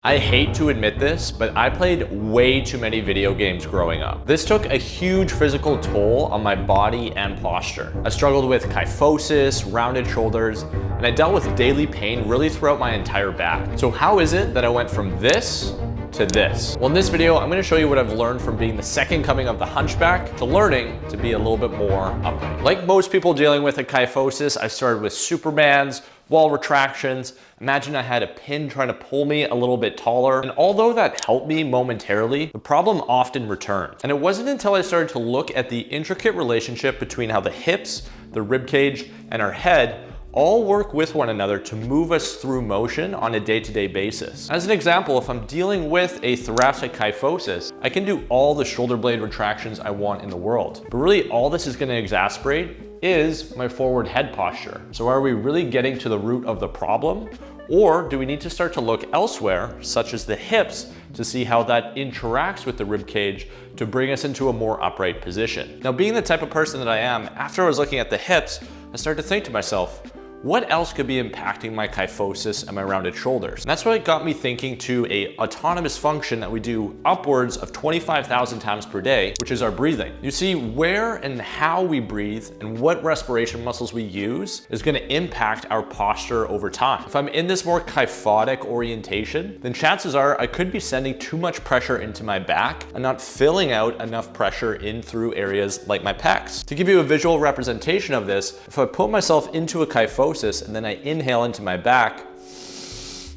I hate to admit this, but I played way too many video games growing up. This took a huge physical toll on my body and posture. I struggled with kyphosis, rounded shoulders, and I dealt with daily pain really throughout my entire back. So how is it that I went from this to this? Well, in this video, I'm gonna show you what I've learned from being the second coming of the hunchback to learning to be a little bit more upright. Like most people dealing with a kyphosis, I started with Supermans, wall retractions. Imagine I had a pin trying to pull me a little bit taller. And although that helped me momentarily, the problem often returned. And it wasn't until I started to look at the intricate relationship between how the hips, the rib cage, and our head all work with one another to move us through motion on a day-to-day basis. As an example, if I'm dealing with a thoracic kyphosis, I can do all the shoulder blade retractions I want in the world. But really all this is gonna exacerbate is my forward head posture. So are we really getting to the root of the problem? Or do we need to start to look elsewhere, such as the hips, to see how that interacts with the rib cage to bring us into a more upright position? Now, being the type of person that I am, after I was looking at the hips, I started to think to myself, what else could be impacting my kyphosis and my rounded shoulders? And that's what got me thinking to a autonomous function that we do upwards of 25,000 times per day, which is our breathing. You see, where and how we breathe and what respiration muscles we use is gonna impact our posture over time. If I'm in this more kyphotic orientation, then chances are I could be sending too much pressure into my back and not filling out enough pressure in through areas like my pecs. To give you a visual representation of this, if I put myself into a kyphosis and then I inhale into my back,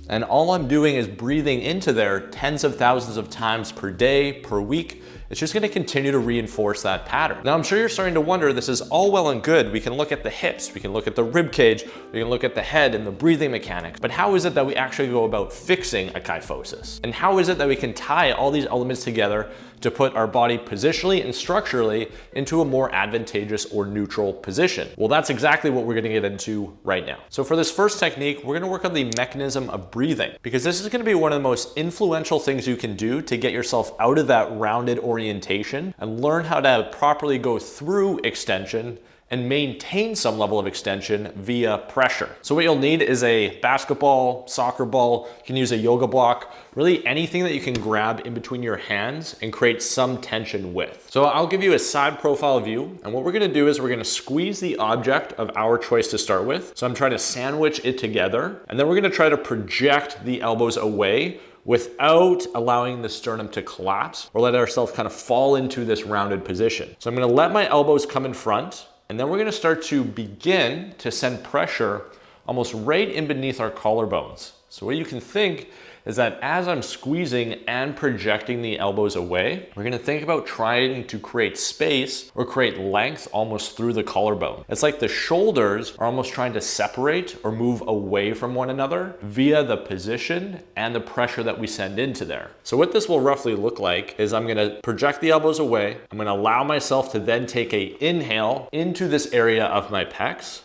and all I'm doing is breathing into there tens of thousands of times per day, per week, it's just gonna continue to reinforce that pattern. Now, I'm sure you're starting to wonder, this is all well and good. We can look at the hips, we can look at the rib cage, we can look at the head and the breathing mechanics, but how is it that we actually go about fixing a kyphosis? And how is it that we can tie all these elements together to put our body positionally and structurally into a more advantageous or neutral position? Well, that's exactly what we're gonna get into right now. So for this first technique, we're gonna work on the mechanism of breathing, because this is gonna be one of the most influential things you can do to get yourself out of that rounded orientation and learn how to properly go through extension and maintain some level of extension via pressure. So what you'll need is a basketball, soccer ball, you can use a yoga block, really anything that you can grab in between your hands and create some tension with. So I'll give you a side profile view, and what we're gonna do is we're gonna squeeze the object of our choice to start with. So I'm trying to sandwich it together, and then we're gonna try to project the elbows away without allowing the sternum to collapse or let ourselves kind of fall into this rounded position. So I'm gonna let my elbows come in front, and then we're gonna start to begin to send pressure almost right in beneath our collarbones. So what you can think is that as I'm squeezing and projecting the elbows away, we're gonna think about trying to create space or create length almost through the collarbone. It's like the shoulders are almost trying to separate or move away from one another via the position and the pressure that we send into there. So what this will roughly look like is I'm gonna project the elbows away. I'm gonna allow myself to then take a inhale into this area of my pecs.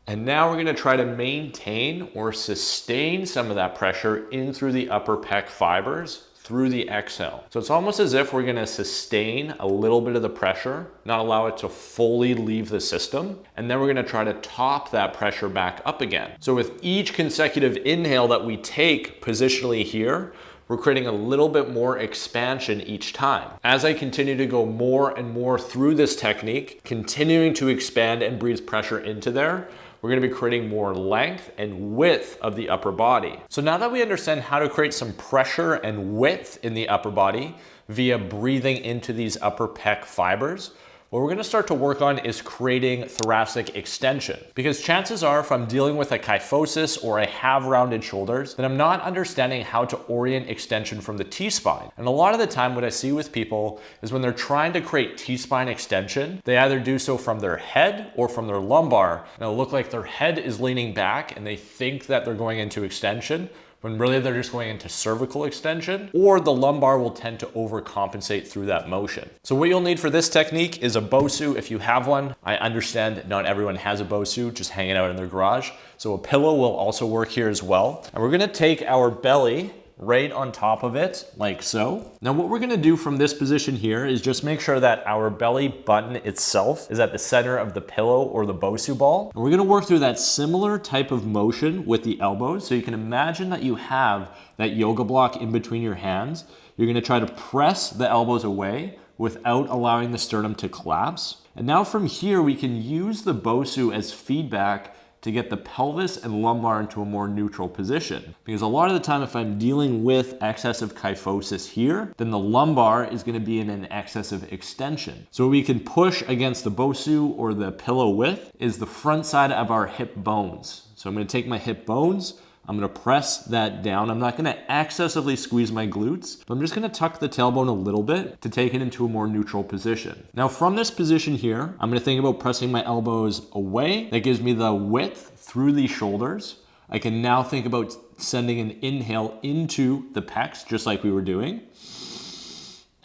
And now we're gonna try to maintain or sustain some of that pressure in through the upper pec fibers through the exhale. So it's almost as if we're gonna sustain a little bit of the pressure, not allow it to fully leave the system, and then we're gonna try to top that pressure back up again. So with each consecutive inhale that we take positionally here, we're creating a little bit more expansion each time. As I continue to go more and more through this technique, continuing to expand and breathe pressure into there, we're gonna be creating more length and width of the upper body. So now that we understand how to create some pressure and width in the upper body via breathing into these upper pec fibers, what we're gonna start to work on is creating thoracic extension. Because chances are, if I'm dealing with a kyphosis or I have rounded shoulders, then I'm not understanding how to orient extension from the T-spine. And a lot of the time what I see with people is when they're trying to create T-spine extension, they either do so from their head or from their lumbar. And it'll look like their head is leaning back and they think that they're going into extension, when really they're just going into cervical extension, or the lumbar will tend to overcompensate through that motion. So what you'll need for this technique is a Bosu if you have one. I understand that not everyone has a Bosu just hanging out in their garage. So a pillow will also work here as well. And we're gonna take our belly right on top of it, like so. Now what we're gonna do from this position here is just make sure that our belly button itself is at the center of the pillow or the Bosu ball. And we're gonna work through that similar type of motion with the elbows. So you can imagine that you have that yoga block in between your hands. You're gonna try to press the elbows away without allowing the sternum to collapse. And now from here, we can use the Bosu as feedback to get the pelvis and lumbar into a more neutral position. Because a lot of the time, if I'm dealing with excessive kyphosis here, then the lumbar is gonna be in an excessive extension. So what we can push against the Bosu or the pillow with is the front side of our hip bones. So I'm gonna take my hip bones, I'm gonna press that down. I'm not gonna excessively squeeze my glutes, but I'm just gonna tuck the tailbone a little bit to take it into a more neutral position. Now from this position here, I'm gonna think about pressing my elbows away. That gives me the width through the shoulders. I can now think about sending an inhale into the pecs, just like we were doing.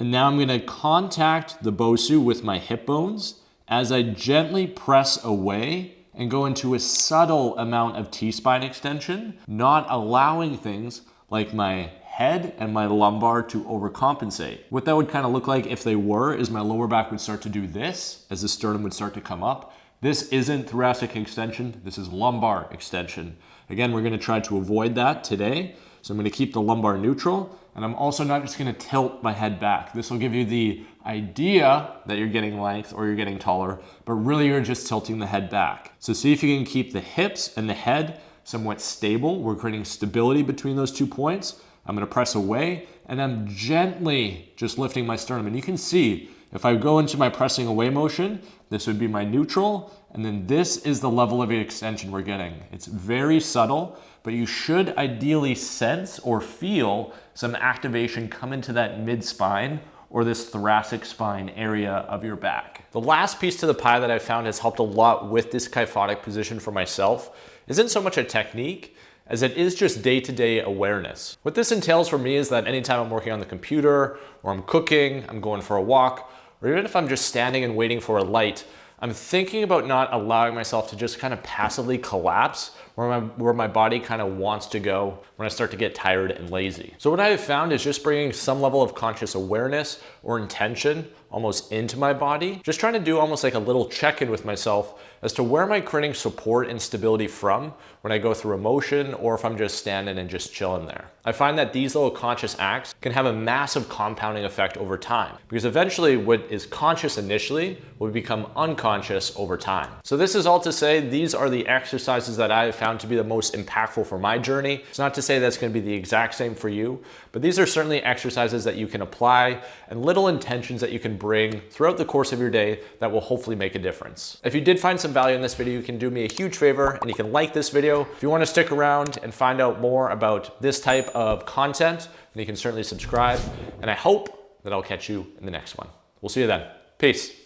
And now I'm gonna contact the Bosu with my hip bones as I gently press away and go into a subtle amount of T-spine extension, not allowing things like my head and my lumbar to overcompensate. What that would kind of look like if they were is my lower back would start to do this as the sternum would start to come up. This isn't thoracic extension, this is lumbar extension. Again, we're gonna try to avoid that today. So I'm gonna keep the lumbar neutral, and I'm also not just gonna tilt my head back. This will give you the idea that you're getting length or you're getting taller, but really you're just tilting the head back. So see if you can keep the hips and the head somewhat stable. We're creating stability between those 2 points. I'm gonna press away, and I'm gently just lifting my sternum. And you can see, if I go into my pressing away motion, this would be my neutral, and then this is the level of extension we're getting. It's very subtle, but you should ideally sense or feel some activation come into that mid-spine or this thoracic spine area of your back. The last piece to the pie that I found has helped a lot with this kyphotic position for myself isn't so much a technique as it is just day-to-day awareness. What this entails for me is that anytime I'm working on the computer or I'm cooking, I'm going for a walk, or even if I'm just standing and waiting for a light, I'm thinking about not allowing myself to just kind of passively collapse where my body kind of wants to go when I start to get tired and lazy. So what I have found is just bringing some level of conscious awareness or intention almost into my body, just trying to do almost like a little check-in with myself as to where am I creating support and stability from when I go through emotion or if I'm just standing and just chilling there. I find that these little conscious acts can have a massive compounding effect over time, because eventually what is conscious initially will become unconscious over time. So this is all to say these are the exercises that I have found to be the most impactful for my journey. It's not to say that's going to be the exact same for you, but these are certainly exercises that you can apply and little intentions that you can bring throughout the course of your day that will hopefully make a difference. If you did find some value in this video, you can do me a huge favor and you can like this video. If you want to stick around and find out more about this type of content, then you can certainly subscribe. And I hope that I'll catch you in the next one. We'll see you then. Peace.